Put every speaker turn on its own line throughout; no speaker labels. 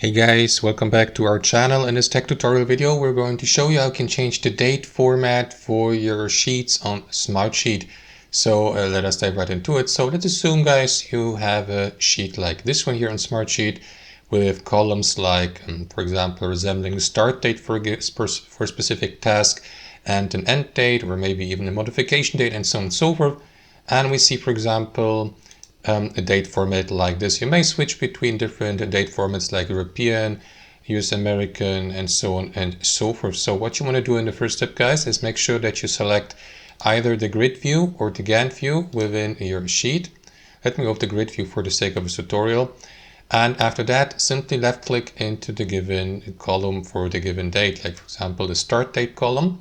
Hey guys, welcome back to our channel. In this tech tutorial video, we're going to show you how you can change the date format for your sheets on Smartsheet. So let us dive right into it. So let's assume, guys, you have a sheet like this one here on Smartsheet with columns like, for example, resembling the start date for a specific task and an end date, or maybe even a modification date, and so on and so forth. And we see, for example, a date format like this. You may switch between different date formats like European, US American, and so on and so forth. So what you want to do in the first step, guys, is make sure that you select either the grid view or the Gantt view within your sheet. Let me go with the grid view for the sake of this tutorial. And after that, simply left click into the given column for the given date, like for example, the start date column.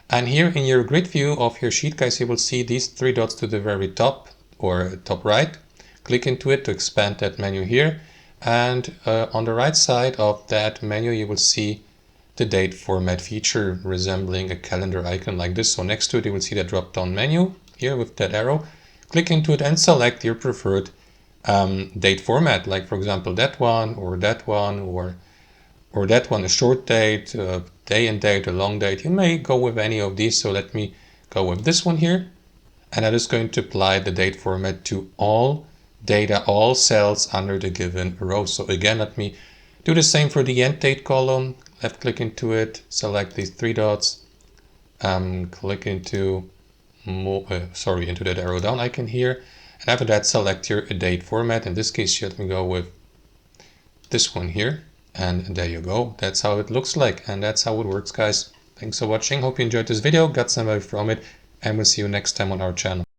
And here in your grid view of your sheet, guys, you will see these three dots to the very top or top right. Click into it to expand that menu here. And on the right side of that menu, you will see the date format feature resembling a calendar icon like this. So next to it, you will see that drop down menu here with that arrow. Click into it and select your preferred date format, like for example, that one, or that one, or that one, a short date, day and date, a long date. You may go with any of these. So let me go with this one here. And that is going to apply the date format to all data, all cells under the given row. So again, let me do the same for the end date column. Left click into it, select these three dots, click into into that arrow down icon here. And after that, select your date format. In this case, let me go with this one here. And there you go. That's how it looks like. And that's how it works, guys. Thanks for watching. Hope you enjoyed this video, got some value from it, and we'll see you next time on our channel.